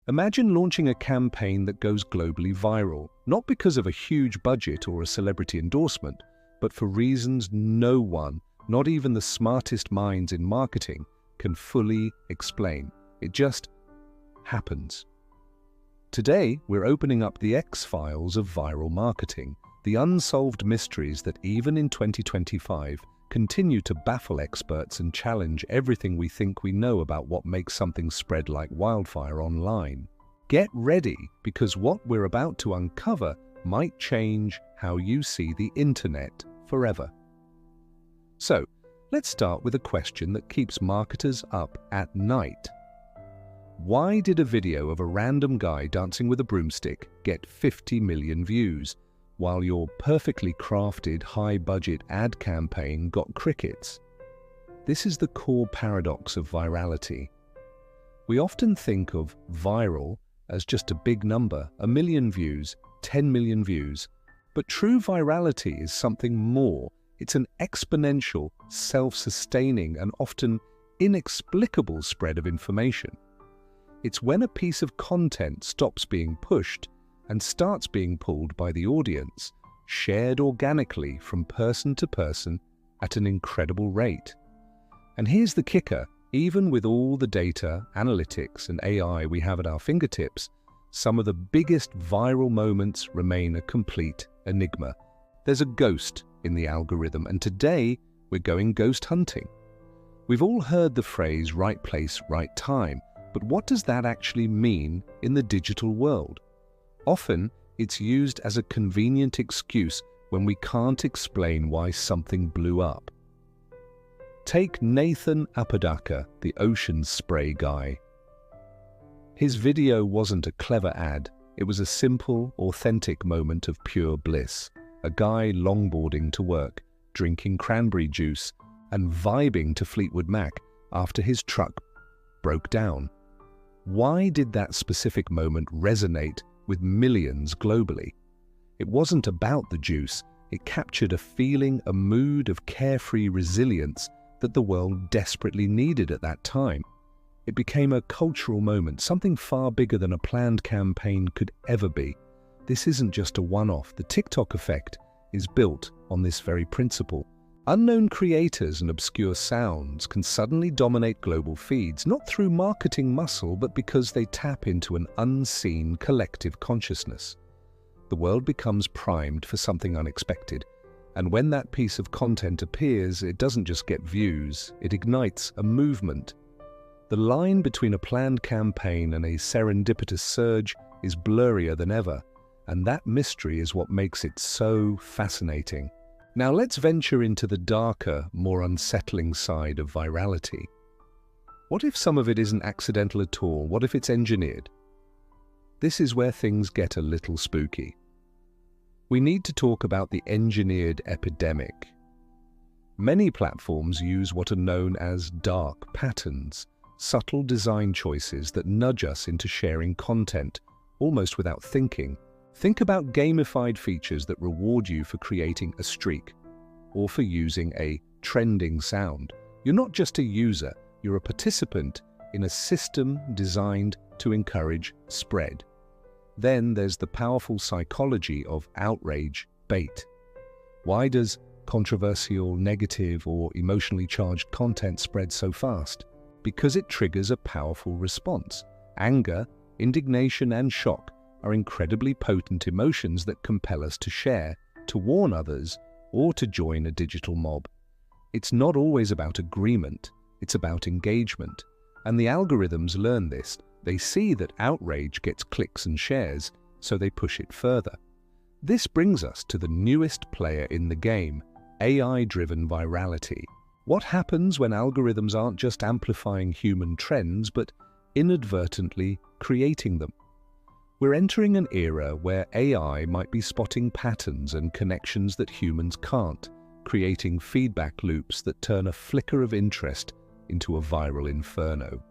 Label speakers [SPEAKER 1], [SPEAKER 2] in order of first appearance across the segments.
[SPEAKER 1] Imagine launching a campaign that goes globally viral, not because of a huge budget or a celebrity endorsement, but for reasons no one, not even the smartest minds in marketing, can fully explain. It just happens. Today, we're opening up the X-Files of viral marketing, the unsolved mysteries that even in 2025 continue to baffle experts and challenge everything we think we know about what makes something spread like wildfire online. Get ready, because what we're about to uncover might change how you see the internet forever. So, let's start with a question that keeps marketers up at night. Why did a video of a random guy dancing with a broomstick get 50 million views, while your perfectly crafted high-budget ad campaign got crickets? This is the core paradox of virality. We often think of viral as just a big number, 1 million views, 10 million views. But true virality is something more. It's an exponential, self-sustaining, and often inexplicable spread of information. It's when a piece of content stops being pushed and starts being pulled by the audience, shared organically from person to person at an incredible rate. And here's the kicker: even with all the data, analytics, and AI we have at our fingertips, some of the biggest viral moments remain a complete enigma. There's a ghost in the algorithm, and today we're going ghost hunting. We've all heard the phrase right place, right time, but what does that actually mean in the digital world? Often, it's used as a convenient excuse when we can't explain why something blew up. Take Nathan Apodaca, the ocean spray guy. His video wasn't a clever ad, it was a simple, authentic moment of pure bliss. A guy longboarding to work, drinking cranberry juice, and vibing to Fleetwood Mac after his truck broke down. Why did that specific moment resonate with millions globally? It wasn't about the juice, it captured a feeling, a mood of carefree resilience that the world desperately needed at that time. It became a cultural moment, something far bigger than a planned campaign could ever be. This isn't just a one-off. The TikTok effect is built on this very principle. Unknown creators and obscure sounds can suddenly dominate global feeds, not through marketing muscle, but because they tap into an unseen collective consciousness. The world becomes primed for something unexpected, and when that piece of content appears, it doesn't just get views, it ignites a movement. The line between a planned campaign and a serendipitous surge is blurrier than ever, and that mystery is what makes it so fascinating. Now let's venture into the darker, more unsettling side of virality. What if some of it isn't accidental at all? What if it's engineered? This is where things get a little spooky. We need to talk about the engineered epidemic. Many platforms use what are known as dark patterns, subtle design choices that nudge us into sharing content, almost without thinking. Think about gamified features that reward you for creating a streak or for using a trending sound. You're not just a user, you're a participant in a system designed to encourage spread. Then there's the powerful psychology of outrage bait. Why does controversial, negative, or emotionally charged content spread so fast? Because it triggers a powerful response. Anger, indignation, and shock are incredibly potent emotions that compel us to share, to warn others, or to join a digital mob. It's not always about agreement, it's about engagement. And the algorithms learn this. They see that outrage gets clicks and shares, so they push it further. This brings us to the newest player in the game, AI-driven virality. What happens when algorithms aren't just amplifying human trends, but inadvertently creating them? We're entering an era where AI might be spotting patterns and connections that humans can't, creating feedback loops that turn a flicker of interest into a viral inferno.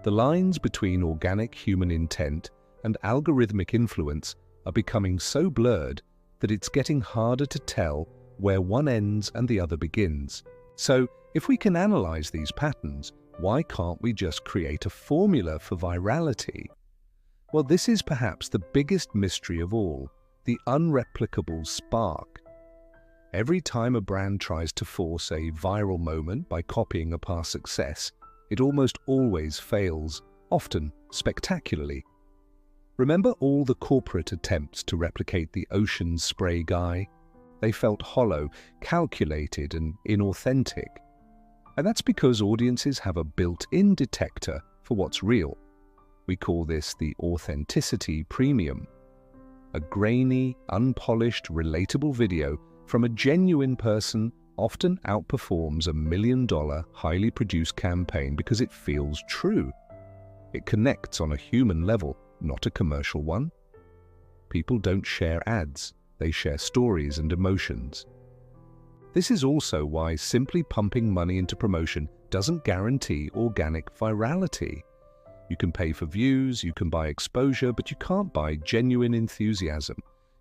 [SPEAKER 1] The lines between organic human intent and algorithmic influence are becoming so blurred that it's getting harder to tell where one ends and the other begins. So, if we can analyze these patterns, Why can't we just create a formula for virality? Well, this is perhaps the biggest mystery of all, the unreplicable spark. Every time a brand tries to force a viral moment by copying a past success, it almost always fails, often spectacularly. Remember all the corporate attempts to replicate the ocean spray guy? They felt hollow, calculated, and inauthentic. And that's because audiences have a built-in detector for what's real. We call this the authenticity premium. A grainy, unpolished, relatable video from a genuine person often outperforms a $1 million, highly produced campaign because it feels true. It connects on a human level, not a commercial one. People don't share ads, they share stories and emotions. This is also why simply pumping money into promotion doesn't guarantee organic virality. You can pay for views, you can buy exposure, but you can't buy genuine enthusiasm.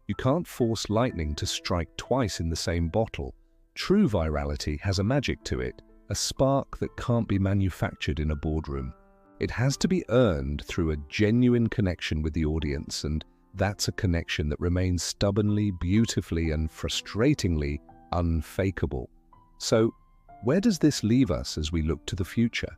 [SPEAKER 1] You can't force lightning to strike twice in the same bottle. True virality has a magic to it, a spark that can't be manufactured in a boardroom. It has to be earned through a genuine connection with the audience, and that's a connection that remains stubbornly, beautifully, and frustratingly unfakeable. So, where does this leave us as we look to the future?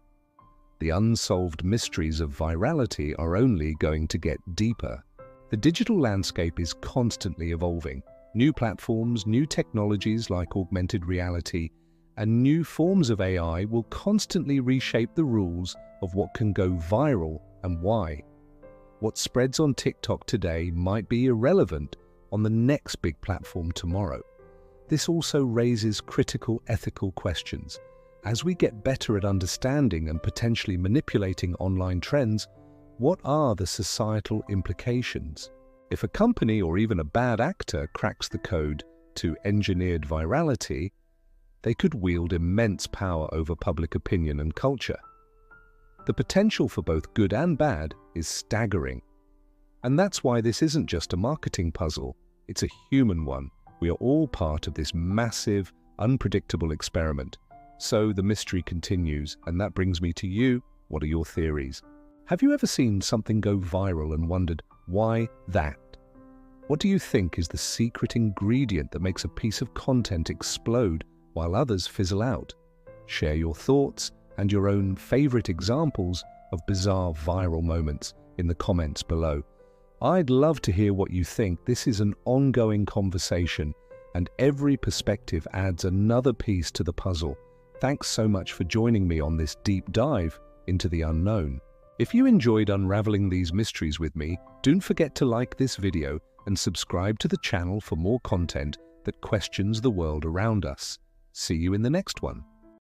[SPEAKER 1] The unsolved mysteries of virality are only going to get deeper. The digital landscape is constantly evolving. New platforms, new technologies like augmented reality, and new forms of AI will constantly reshape the rules of what can go viral and why. What spreads on TikTok today might be irrelevant on the next big platform tomorrow. This also raises critical ethical questions. As we get better at understanding and potentially manipulating online trends, what are the societal implications? If a company or even a bad actor cracks the code to engineered virality, they could wield immense power over public opinion and culture. The potential for both good and bad is staggering. And that's why this isn't just a marketing puzzle, it's a human one. We are all part of this massive, unpredictable experiment. So the mystery continues, and that brings me to you. What are your theories? Have you ever seen something go viral and wondered, why that? What do you think is the secret ingredient that makes a piece of content explode while others fizzle out? Share your thoughts and your own favorite examples of bizarre viral moments in the comments below. I'd love to hear what you think. This is an ongoing conversation, and every perspective adds another piece to the puzzle. Thanks so much for joining me on this deep dive into the unknown. If you enjoyed unraveling these mysteries with me, don't forget to like this video and subscribe to the channel for more content that questions the world around us. See you in the next one.